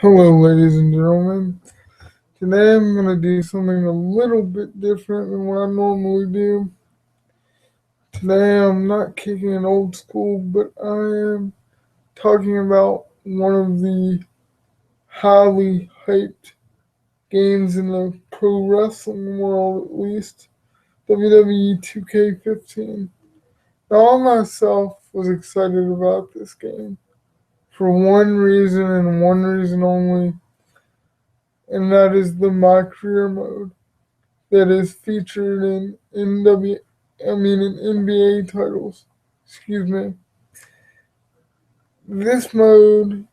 Hello, ladies and gentlemen. Today I'm going to do something a little bit different than what I normally do. Today I'm not kicking it old school, but I am talking about one of the highly hyped games in the pro wrestling world, at least WWE 2K15. Now, I myself was excited about this game for one reason and one reason only, and that is the My Career mode that is featured in in NBA titles. Excuse me. This mode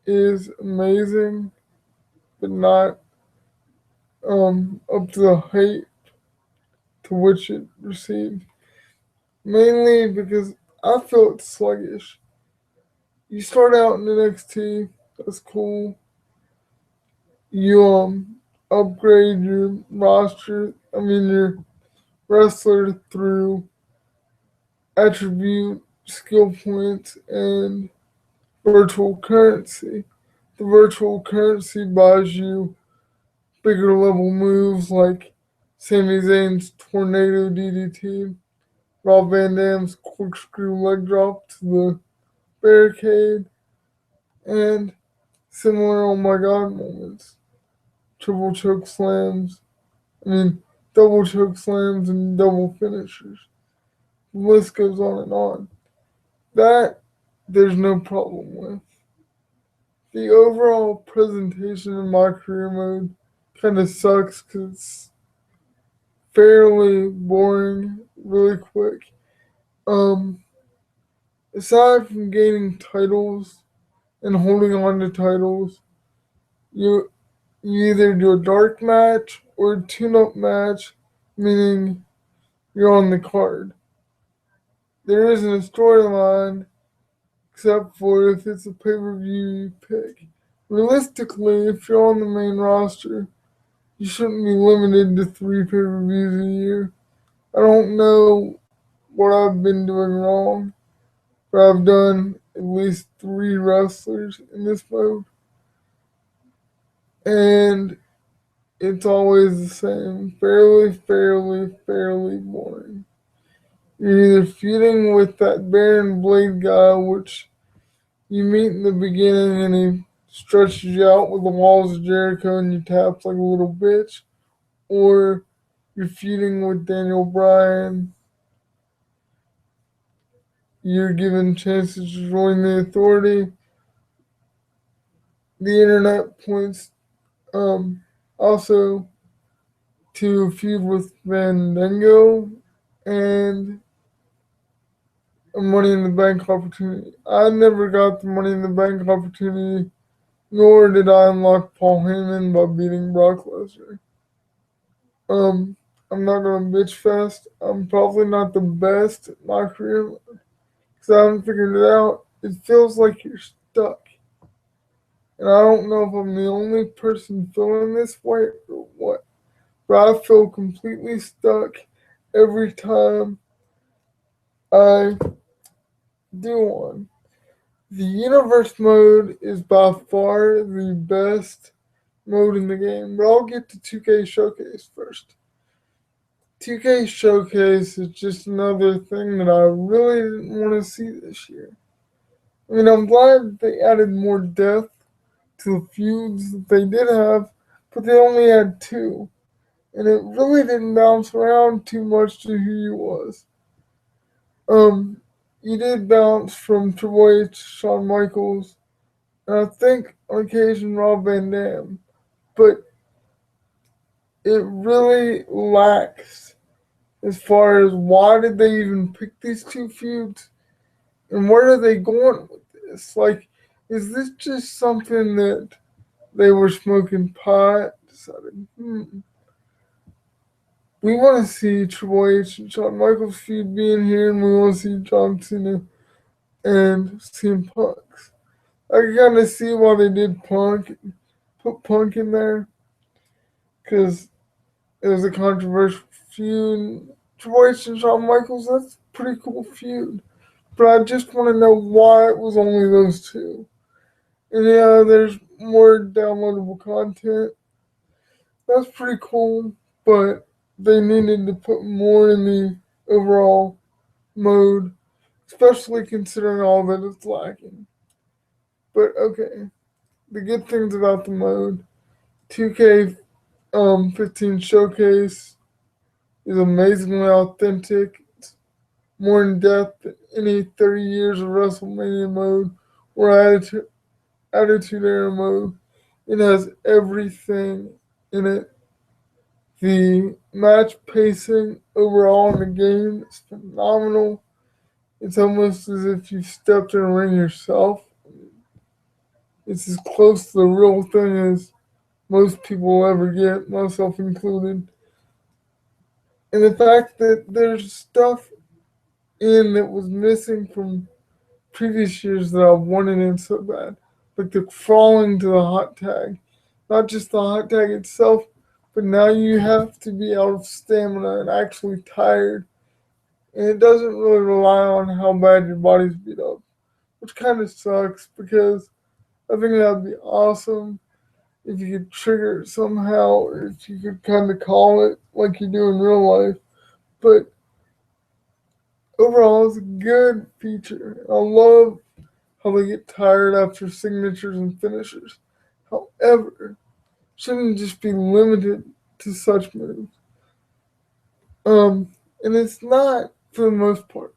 is amazing, but not up to the height to which it received. Mainly because I feel it's sluggish. You start out in NXT, that's cool. You upgrade your your wrestler through attribute, skill points, and virtual currency. The virtual currency buys you bigger level moves like Sami Zayn's Tornado DDT, Rob Van Dam's corkscrew leg drop to the barricade, and similar oh my god moments. Triple choke slams, I mean, double choke slams and double finishers. The list goes on and on. That there's no problem with. The overall presentation in My Career mode kind of sucks because it's fairly boring really quick. Um, Aside from gaining titles and holding on to titles, you you either do a dark match or a tune-up match, meaning you're on the card. There isn't a storyline except for if it's a pay-per-view you pick. Realistically, if you're on the main roster, you shouldn't be limited to 3 pay-per-views a year. I don't know what I've been doing wrong, but I've done at least 3 wrestlers in this mode, and it's always the same. Fairly boring. You're either feuding with that Baron Blade guy, which you meet in the beginning and he stretches you out with the walls of Jericho and you tap like a little bitch, or you're feuding with Daniel Bryan. You're given chances to join the Authority. The internet points also to a feud with Fandango and a Money in the Bank opportunity. I never got the Money in the Bank opportunity, nor did I unlock Paul Heyman by beating Brock Lesnar. Um, I'm not gonna bitch fest. I'm probably not the best at My Career because I haven't figured it out. It feels like you're stuck. And I don't know if I'm the only person feeling this way or what, but I feel completely stuck every time I do one. The universe mode is by far the best mode in the game, but I'll get to 2K Showcase first. 2K Showcase is just another thing that I really didn't want to see this year. I mean, I'm glad they added more depth to the feuds that they did have, but they only had 2. And it really didn't bounce around too much to who you was. You did bounce from Triple H, Shawn Michaels, and I think on occasion Rob Van Dam, but it really lacks as far as why did they even pick these 2 feuds and where are they going with this? Like, is this just something that they were smoking pot, decided, we want to see Triple H and Shawn Michaels feud being here, and we want to see John Cena and CM Punk's. I can kind of see why they did put Punk in there, because it was a controversial feud. Triple H and Shawn Michaels, that's a pretty cool feud. But I just want to know why it was only those 2. And yeah, there's more downloadable content. That's pretty cool, but they needed to put more in the overall mode, especially considering all that it's lacking. But okay, the good things about the mode: 2K 15 Showcase is amazingly authentic. It's more in depth than any 30 years of WrestleMania mode or Attitude Era mode. It has everything in it. The match pacing overall in the game is phenomenal. It's almost as if you stepped in a ring yourself. It's as close to the real thing as most people will ever get, myself included. And the fact that there's stuff in that was missing from previous years that I wanted in so bad. Like the crawling to the hot tag. Not just the hot tag itself, but now you have to be out of stamina and actually tired. And it doesn't really rely on how bad your body's beat up. Which kind of sucks because I think that'd be awesome if you could trigger it somehow, or if you could kind of call it like you do in real life. But overall, it's a good feature. I love how they get tired after signatures and finishers. However, shouldn't just be limited to such moves. And it's not for the most part.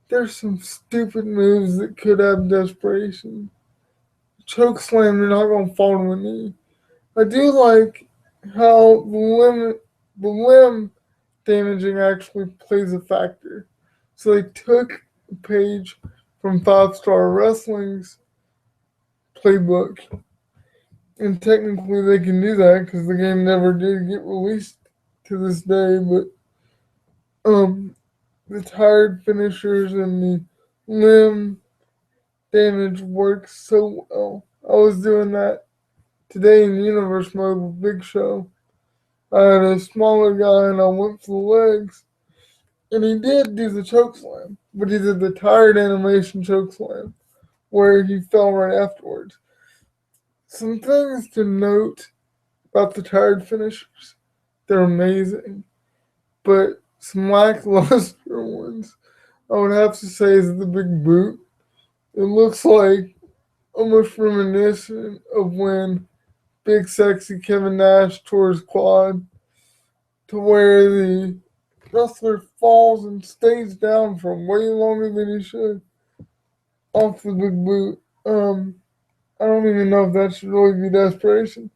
There's some stupid moves that could have desperation. Choke slam, you're not gonna fall to a knee. I do like how the limb damaging actually plays a factor. So they took a page from 5 Star Wrestling's playbook, and technically they can do that because the game never did get released to this day. But the tired finishers and the limb damage works so well. I was doing that today in Universe mode with Big Show. I had a smaller guy and I went for the legs. And he did do the choke slam, but he did the tired animation choke slam where he fell right afterwards. Some things to note about the tired finishers. They're amazing. But some lackluster ones, I would have to say, is the big boot. It looks like almost reminiscent of when Big Sexy Kevin Nash tore his quad, to where the wrestler falls and stays down for way longer than he should off the big boot. I don't even know if that should really be desperation.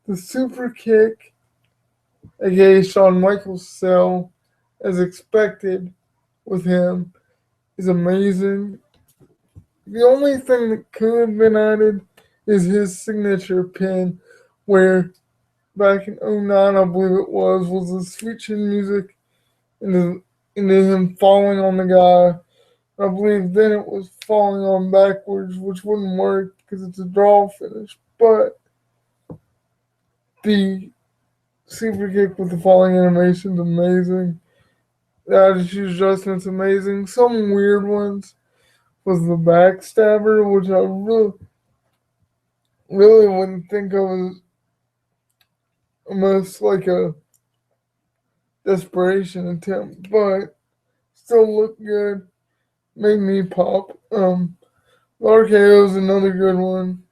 The super kick, aka Shawn Michaels' sell, as expected with him, is amazing. The only thing that could have been added is his signature pin, where back in '09, I believe it was the sweet chin music into him falling on the guy. I believe then it was falling on backwards, which wouldn't work because it's a draw finish. But the super kick with the falling animation is amazing. The attitude adjustment's amazing. Some weird ones was the backstabber, which I really wouldn't think of as almost like a desperation attempt, but still looked good. Made me pop. RKO is another good one.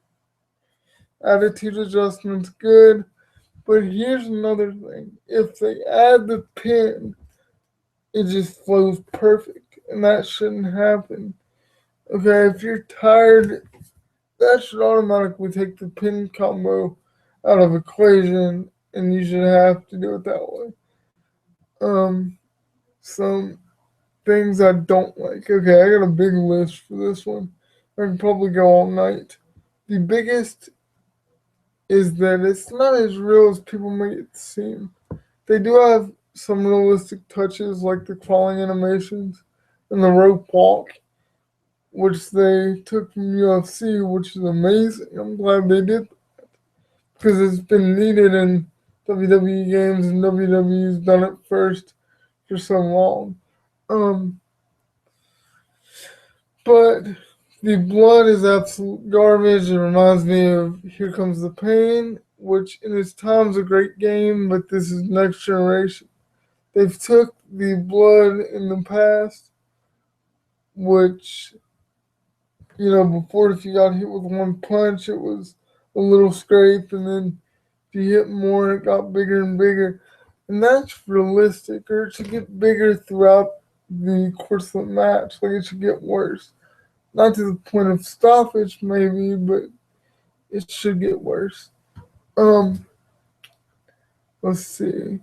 Attitude adjustment's good. But here's another thing. If they add the pin, it just flows perfect. And that shouldn't happen. Okay, if you're tired, that should automatically take the pin combo out of equation, and you should have to do it that way. Some things I don't like. Okay, I got a big list for this one. I can probably go all night. The biggest is that it's not as real as people make it seem. They do have some realistic touches like the crawling animations and the rope walk, which they took from UFC, which is amazing. I'm glad they did because it's been needed in WWE games and WWE's done it first for so long. But The blood is absolute garbage. It reminds me of Here Comes the Pain, which in its time was a great game, but this is next generation. They've took the blood in the past, which, before if you got hit with one punch, it was a little scrape, and then if you hit more, it got bigger and bigger. And that's realistic, or it should get bigger throughout the course of the match. Like, it should get worse. Not to the point of stoppage, maybe, but it should get worse. Um, let's see.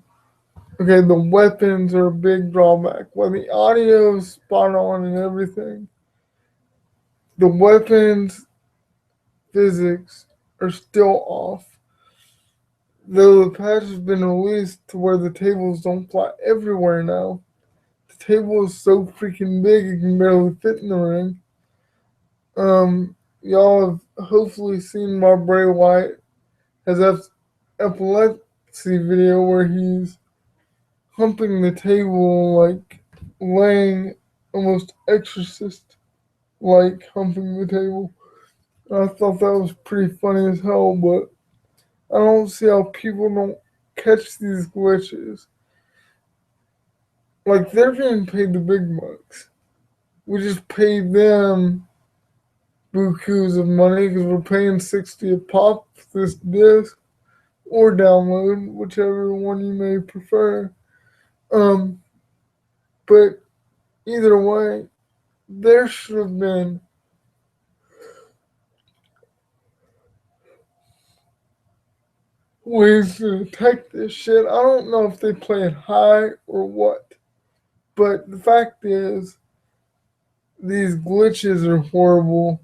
Okay, the weapons are a big drawback. While the audio is spot on and everything, the weapons physics are still off. Though the patch has been released to where the tables don't fly everywhere now. The table is so freaking big it can barely fit in the ring. Y'all have hopefully seen my Bray Wyatt has epilepsy video where he's humping the table, like laying almost exorcist like humping the table. I thought that was pretty funny as hell, but I don't see how people don't catch these glitches. Like, they're being paid the big bucks. We just paid them bukus of money because we're paying $60 a pop for this disc or download, whichever one you may prefer. But either way, there should have been ways to detect this shit. I don't know if they play it high or what, but the fact is, these glitches are horrible.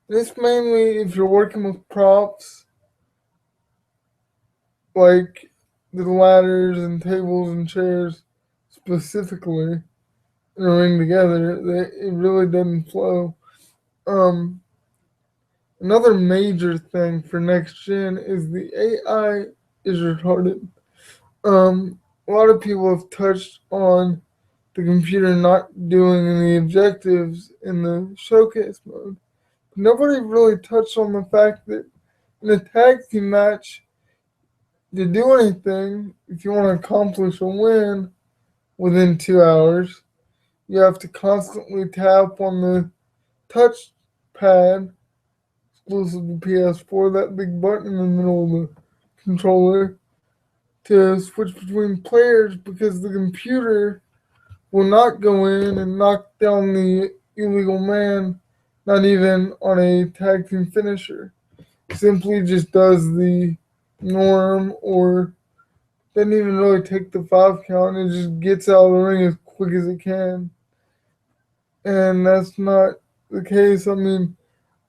It's mainly if you're working with props, like the ladders and tables and chairs specifically, in a ring together, it really doesn't flow. Um, Another major thing for next gen is the AI is retarded. A lot of people have touched on the computer not doing the objectives in the showcase mode. But nobody really touched on the fact that in a tag team match, to do anything, if you want to accomplish a win within 2 hours, you have to constantly tap on the touch pad exclusive to PS4, that big button in the middle of the controller, to switch between players because the computer will not go in and knock down the illegal man, not even on a tag team finisher. Simply just does the norm or doesn't even really take the 5 count and just gets out of the ring as quick as it can. And that's not the case. I mean,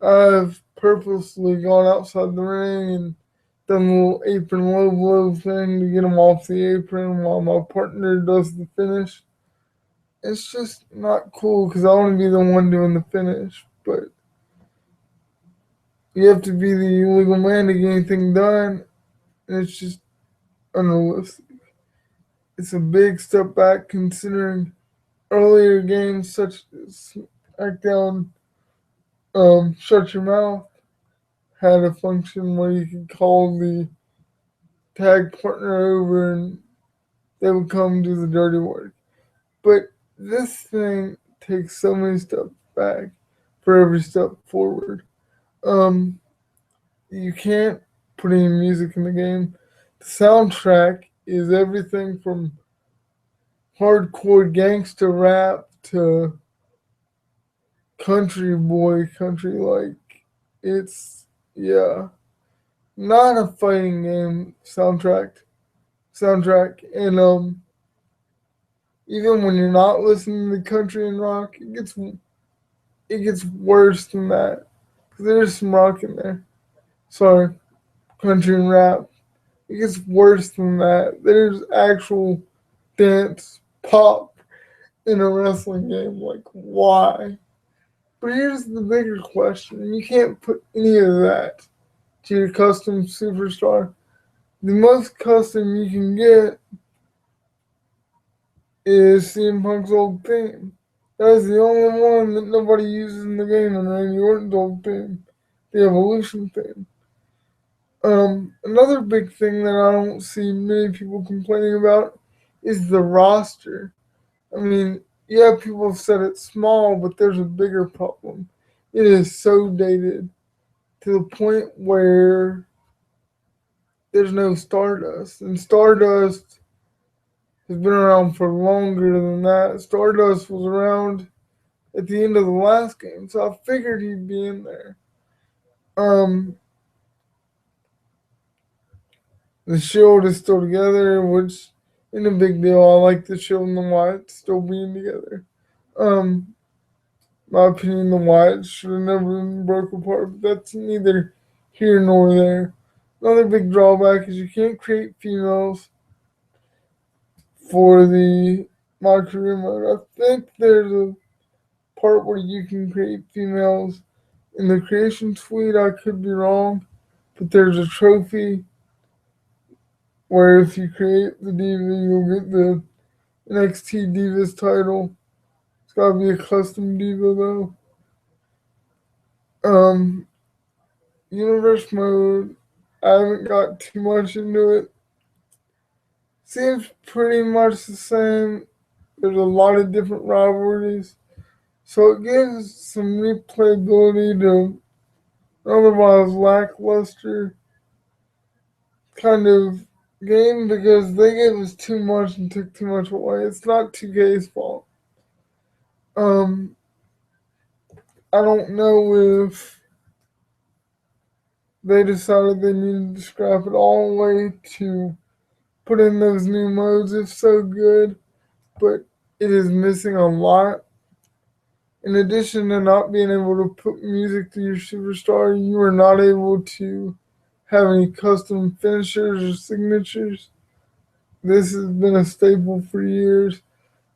I've purposely gone outside the ring and done a little apron low blow thing to get him off the apron while my partner does the finish. It's just not cool because I want to be the one doing the finish, but you have to be the illegal man to get anything done, and it's just unrealistic. It's a big step back considering earlier games such as SmackDown, Shut Your Mouth had a function where you could call the tag partner over and they would come do the dirty work. But this thing takes so many steps back for every step forward. You can't put any music in the game. The soundtrack is everything from hardcore gangster rap to country boy country. Like, it's, yeah, not a fighting game soundtrack. And even when you're not listening to country and rock, it gets worse than that. 'Cause there's some rock in there. Sorry, country and rap. It gets worse than that. There's actual dance pop in a wrestling game. Like, why? But here's the bigger question. You can't put any of that to your custom superstar. The most custom you can get is CM Punk's old theme. That was the only one that nobody uses in the game, and Randy Orton's old theme, the Evolution theme. Another big thing that I don't see many people complaining about is the roster. I mean, yeah, people have said it's small, but there's a bigger problem. It is so dated to the point where there's no Stardust. And Stardust has been around for longer than that. Stardust was around at the end of the last game, so I figured he'd be in there. Um, the Shield is still together, which isn't a big deal. I like the Shield and the White still being together. Um, my opinion, the Whites should have never been broke apart, but that's neither here nor there. Another big drawback is you can't create females for the My Career mode. I think there's a part where you can create females in the creation suite. I could be wrong, but there's a trophy where if you create the diva, you'll get the NXT Divas title. It's gotta be a custom diva though. Um, Universe mode, I haven't got too much into it. Seems pretty much the same. There's a lot of different rivalries. So it gives some replayability to otherwise lackluster kind of game because they gave us too much and took too much away. It's not 2K's fault. Um, I don't know if they decided they needed to scrap it all away to put in those new modes. If so, good, but it is missing a lot. In addition to not being able to put music to your superstar, you are not able to have any custom finishers or signatures. This has been a staple for years.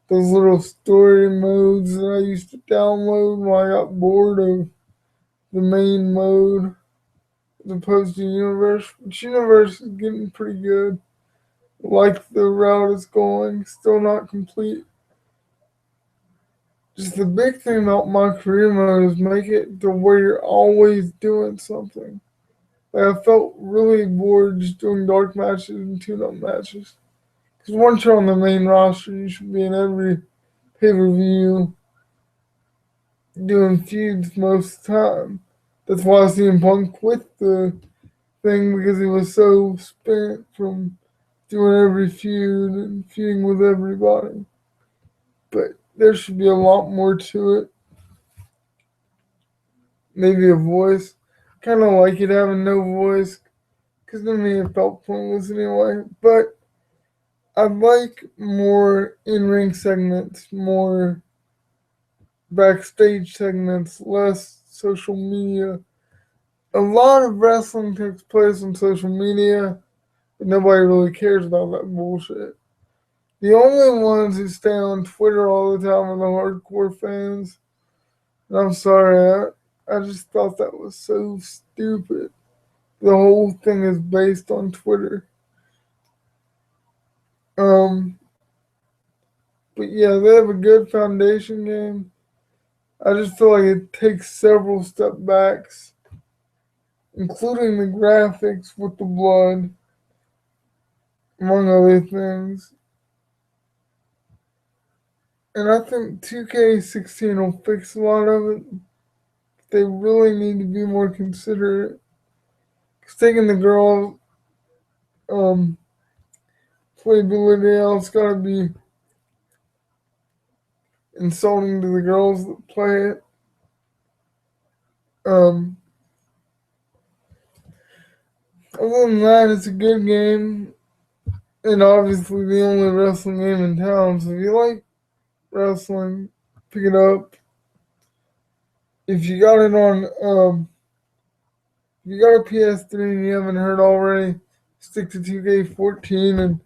Those little story modes that I used to download when I got bored of the main mode as opposed to Universe. Which Universe is getting pretty good. Like the route it's going, still not complete. Just the big thing about My Career mode is make it to where you're always doing something. Like I felt really bored just doing dark matches and tune-up matches. Because once you're on the main roster, you should be in every pay-per-view doing feuds most of the time. That's why CM Punk quit the thing because he was so spent from doing every feud and feuding with everybody. But there should be a lot more to it. Maybe a voice. Kind of like it having no voice because to me it felt pointless anyway. But I'd like more in-ring segments, more backstage segments, less social media. A lot of wrestling takes place on social media, but nobody really cares about that bullshit. The only ones who stay on Twitter all the time are the hardcore fans. And I'm sorry, I just thought that was so stupid. The whole thing is based on Twitter. Um, but yeah, they have a good foundation game. I just feel like it takes several step backs, including the graphics with the blood, among other things. And I think 2K16 will fix a lot of it. They really need to be more considerate. Because taking the girl playability out, it's got to be insulting to the girls that play it. Um, Other than that, it's a good game. And obviously the only wrestling game in town. So if you like wrestling, pick it up. If you got it on, if you got a PS3 and you haven't heard already, stick to 2K14 and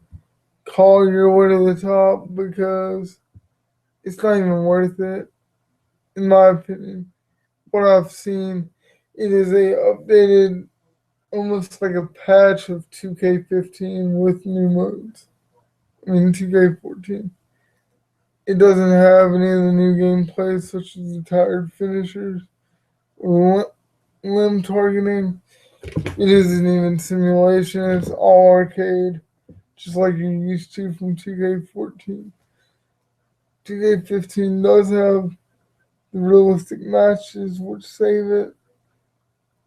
call your way to the top because it's not even worth it, in my opinion. What I've seen, it is a updated, almost like a patch of 2K15 with new modes. I mean 2K14. It doesn't have any of the new gameplay, such as the tired finishers or limb targeting. It isn't even simulation, it's all arcade, just like you're used to from 2K14. 2K15 does have the realistic matches, which save it.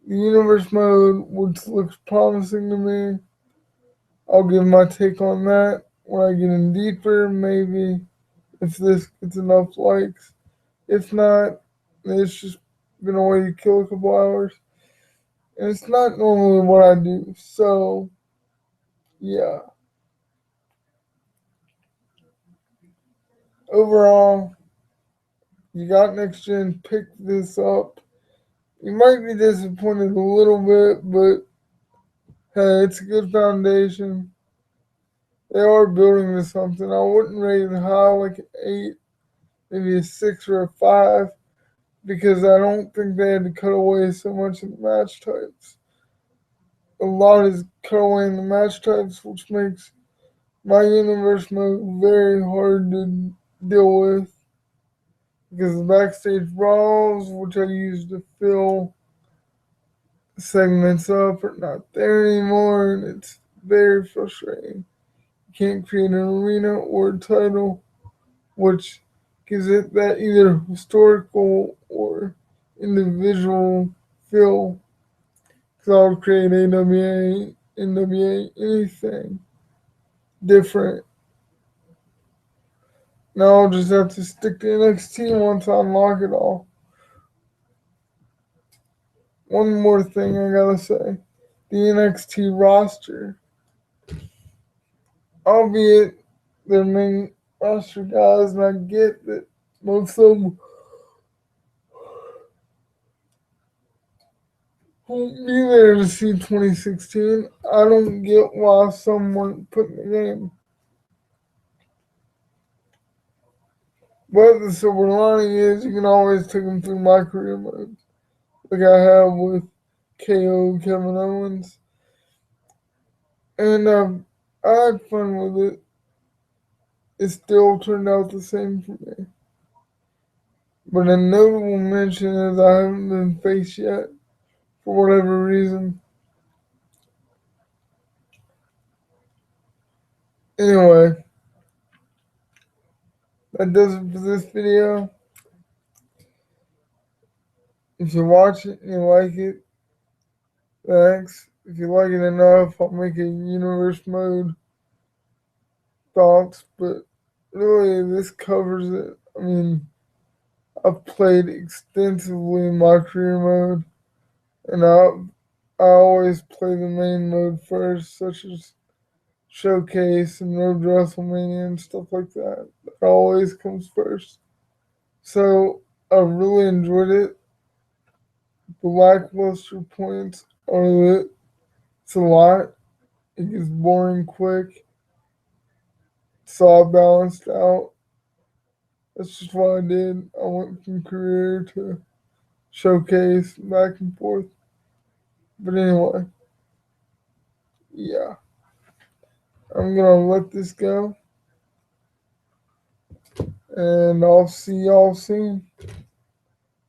The universe mode, which looks promising to me, I'll give my take on that when I get in deeper, maybe, if this gets enough likes. If not, it's just been a way to kill a couple hours. And it's not normally what I do, so yeah. Overall, you got next gen, pick this up. You might be disappointed a little bit, but hey, it's a good foundation. They are building to something. I wouldn't rate it high, like an 8, maybe a 6 or a 5, because I don't think they had to cut away so much in the match types. A lot is cut away in the match types, which makes my universe mode very hard to deal with. Because the backstage brawls, which I used to fill segments up, are not there anymore, and it's very frustrating. You can't create an arena or a title, which gives it that either historical or individual feel. Because I'll create AWA, NWA, anything different. Now I'll just have to stick to NXT once I unlock it all. One more thing I gotta say. The NXT roster, albeit their main roster guys, and I get that most of them won't be there to see 2016. I don't get why some weren't put in the game. But the silver lining is you can always take them through my career mode, like I have with KO Kevin Owens. And I had fun with it. It still turned out the same for me. But a notable mention is I haven't been faced yet, for whatever reason. Anyway, that does it for this video. If you watch it and you like it, thanks. If you like it enough, I'll make a universe mode thoughts, but really this covers it. I mean, I've played extensively in my career mode, and I always play the main mode first, such as Showcase and Road to WrestleMania and stuff like that. That always comes first. So I really enjoyed it. The lackluster points are that it's a lot. It gets boring quick. It's all balanced out. That's just what I did. I went from career to Showcase, back and forth. But anyway, yeah. I'm gonna let this go. And I'll see y'all soon.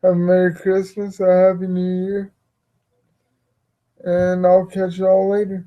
Have a Merry Christmas, a Happy New Year. And I'll catch y'all later.